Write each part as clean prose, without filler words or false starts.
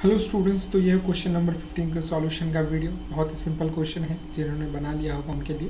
Hello students, तो ये question number 15 के सॉल्यूशन का वीडियो बहुत ही सिंपल क्वेश्चन है। जिन्होंने बना लिया होगा उनके लिए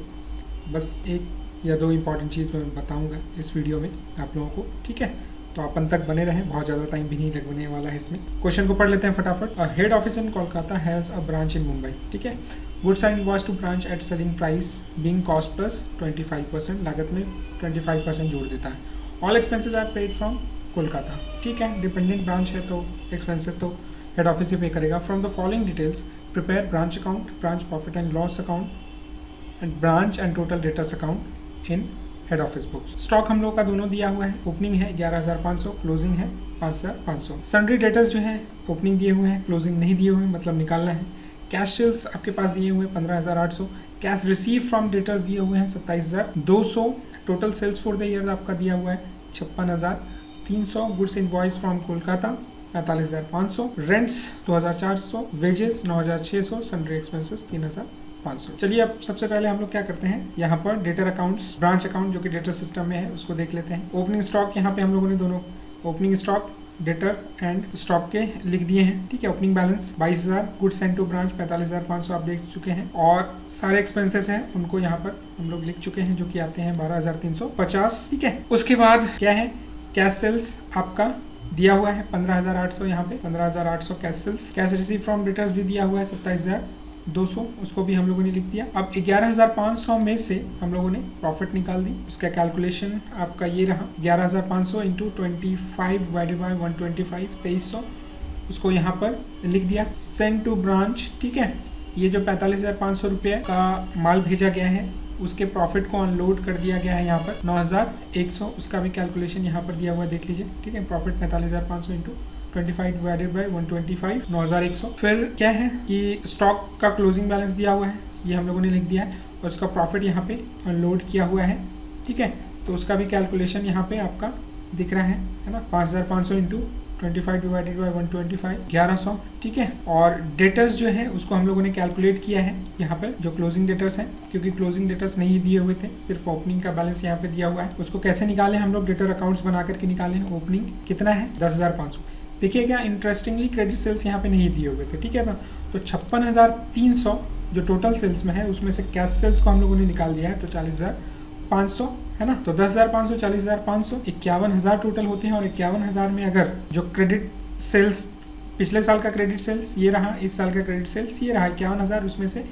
बस एक या दो इंपॉर्टेंट चीज़ मैं बताऊंगा इस वीडियो में आप लोगों को, ठीक है। तो अपन तक बने रहें, बहुत ज़्यादा टाइम भी नहीं लगने वाला है इसमें। क्वेश्चन को पढ़ लेते हैं फटाफट। Head office in Kolkata has a branch in Mumbai, ठीक है। Goods are invoiced to branch at selling price being cost plus 25%, लागत में 25% जोड़ देता है। All expenses are paid from Kolkata, ठीक है। डिपेंडेंट ब्रांच है तो एक्सपेंसेस तो हेड ऑफिस से पे करेगा। From the following details prepare branch account, branch profit and loss account and branch and total debtors account in head office books. Stock हम लोग का दोनों दिया हुआ है। ओपनिंग है 11,500, क्लोजिंग है 5,500। सन्ड्री डेटर्स जो है ओपनिंग दिए हुए हैं, क्लोजिंग नहीं दिए हुए, मतलब निकालना है। कैश सेल्स आपके पास दिए हुए हैं 15,800। कैश रिसीव फ्रॉम डेटर्स दिए हुए हैं 27,200। Total sales for the year आपका दिया हुआ है 56,300। Goods invoice from Kolkata 45,500। Rents 2,400। Wages 9,600। Sundry expenses 3,500। चलिए अब सबसे पहले हम लोग क्या करते हैं, यहाँ पर डेटर अकाउंट्स, ब्रांच अकाउंट जो कि डेटर सिस्टम में है उसको देख लेते हैं। ओपनिंग स्टॉक यहाँ पे हम लोगों ने दोनों opening stock debtor and stock के लिख दिए हैं, ठीक है। Opening balance 22,000। Goods send to branch 45,500 आप देख चुके हैं। और सारे एक्सपेंसेस हैं उनको यहाँ पर हम लोग लिख चुके हैं जो कि आते हैं 12,350, ठीक है। उसके बाद क्या है, कैश सेल्स आपका दिया हुआ है 15,800, यहाँ पे 15,800 cash sales. Cash receive from debtors भी दिया हुआ है 27,200, उसको भी हम लोगों ने लिख दिया। अब 11,500 में से हम लोगों ने प्रॉफिट निकाल दी। उसका कैलकुलेशन आपका ये रहा, 11,500 इंटू 25 डिवाइडेड बाय 125, 2300, उसको यहाँ पर लिख दिया। सेंड टू ब्रांच, ठीक है। ये जो 45,500 रुपये का माल भेजा गया है उसके प्रॉफिट को अनलोड कर दिया गया है यहाँ पर 9,100, उसका भी कैलकुलेशन यहाँ पर दिया हुआ है, देख लीजिए, ठीक है। Profit 45,500 into 25 divided by 125, 9,100। फिर क्या है कि स्टॉक का क्लोजिंग बैलेंस दिया हुआ है, ये हम लोगों ने लिख दिया है, और उसका प्रॉफिट यहाँ पे अनलोड किया हुआ है, ठीक है। तो उसका भी कैलकुलेशन यहाँ पे आपका दिख रहा है ना, 5,500 इंटू 25 डिवाइडेड बाय 125, 1100, ठीक है। और डेटर्स जो है उसको हम लोगों ने कैलकुलेट किया है यहाँ पर, जो क्लोजिंग डेटर्स हैं, क्योंकि क्लोजिंग डेटर्स नहीं दिए हुए थे, सिर्फ ओपनिंग का बैलेंस यहाँ पे दिया हुआ है। उसको कैसे निकाले हम लोग, डेटर अकाउंट्स बना करके निकाले हैं। ओपनिंग कितना है 10,500। देखिए क्या इंटरेस्टिंगली क्रेडिट सेल्स यहाँ पे नहीं दिए हुए थे, ठीक है ना। तो 56,300 जो टोटल सेल्स में है उसमें से कैश सेल्स को हम लोगों ने निकाल दिया है, तो 40,500 है ना। तो 10,500, 40,500, 51,000 टोटल होते हैं। और 51,000 में अगर जो क्रेडिट सेल्स, पिछले साल का क्रेडिट सेल्स ये रहा, इस साल का क्रेडिट सेल्स ये रहा 51,000, उसमें से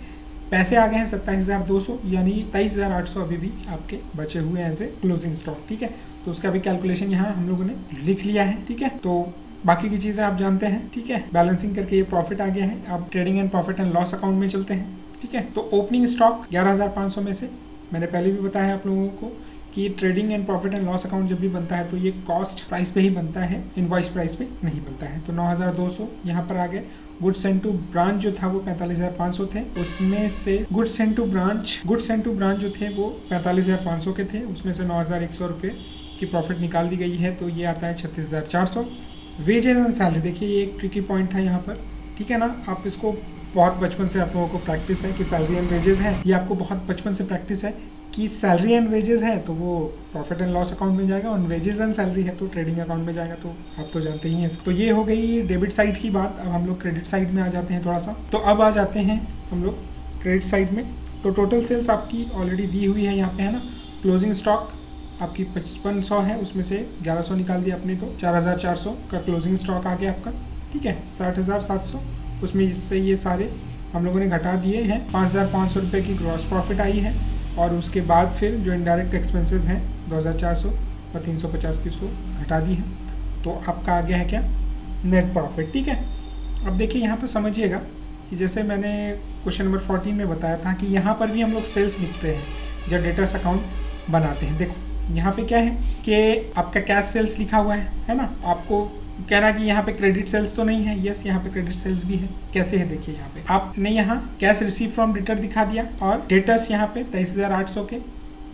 पैसे आ गए हैं 27,200, यानी 23,800 अभी भी आपके बचे हुए हैं एज ए क्लोजिंग स्टॉक, ठीक है। तो उसका भी कैलकुलेशन यहाँ हम लोगों ने लिख लिया है, ठीक है। तो बाकी की चीज़ें आप जानते हैं, ठीक है। बैलेंसिंग करके ये प्रॉफिट आ गया है। अब trading and profit and loss account में चलते हैं, ठीक है। तो ओपनिंग स्टॉक 11,500 में से मैंने पहले भी बताया आप लोगों को कि trading and profit and loss account जब भी बनता है तो ये कॉस्ट प्राइस पे ही बनता है, इनवॉइस प्राइस पे नहीं बनता है। तो 9,200 यहाँ पर आ गए। गुड्स सेंड टू ब्रांच जो था वो 45,500 थे, उसमें से गुड्स सेंड टू ब्रांच जो थे वो 45,500 के थे, उसमें से 9,100 रुपये की प्रॉफिट निकाल दी गई है, तो ये आता है 36,400। वेजेस एंड सैलरी, देखिए ये एक ट्रिकी पॉइंट था यहाँ पर, ठीक है ना। आप इसको बहुत बचपन से आप लोगों को प्रैक्टिस है कि सैलरी एंड वेजेस है, ये आपको बहुत बचपन से प्रैक्टिस है कि सैलरी एंड वेजेस है तो वो प्रॉफिट एंड लॉस अकाउंट में जाएगा, और वेजेस एंड सैलरी है तो ट्रेडिंग अकाउंट में जाएगा, तो आप तो जानते ही हैं इसको। तो ये हो गई डेबिट साइड की बात। अब हम लोग क्रेडिट साइड में आ जाते हैं थोड़ा सा। तो अब आ जाते हैं हम लोग क्रेडिट साइड में। तो टोटल सेल्स आपकी ऑलरेडी दी हुई है यहाँ पे, है ना। क्लोजिंग स्टॉक आपकी 5500 है, उसमें से 1100 निकाल दिया अपने, तो 4,400 का क्लोजिंग स्टॉक आ गया आपका, ठीक है। 60,700, उसमें इससे ये सारे हम लोगों ने घटा दिए हैं। 5,500 रुपये की ग्रॉस प्रॉफिट आई है, और उसके बाद फिर जो इनडायरेक्ट एक्सपेंसेस हैं 2,400 और 350 की उसको घटा दी है, तो आपका आ गया है क्या, नेट प्रॉफिट, ठीक है। अब देखिए यहाँ पर समझिएगा कि जैसे मैंने क्वेश्चन नंबर 14 में बताया था कि यहाँ पर भी हम लोग सेल्स लिखते हैं जब डेटर्स अकाउंट बनाते हैं। देखो यहाँ पे क्या है कि आपका कैश सेल्स लिखा हुआ है ना। आपको कह रहा है कि यहाँ पे क्रेडिट सेल्स तो नहीं है, यस यहाँ पे क्रेडिट सेल्स भी है। कैसे है देखिए, यहाँ पे आपने यहाँ कैश रिसीव फ्रॉम डेटर दिखा दिया, और डेटर्स यहाँ पे 23,800 के,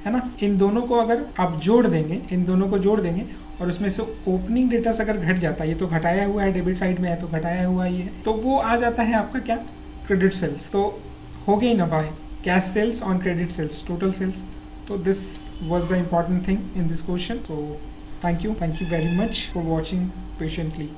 है ना। इन दोनों को अगर आप जोड़ देंगे, इन दोनों को जोड़ देंगे, और उसमें से ओपनिंग डेटर्स अगर घट जाता है, ये तो घटाया हुआ है, डेबिट साइड में है तो घटाया हुआ ही है, तो वो आ जाता है आपका क्या, क्रेडिट सेल्स। तो हो गई ना भाई, cash sales on credit sales, total sales. So this was the important thing in this question. So thank you very much for watching patiently.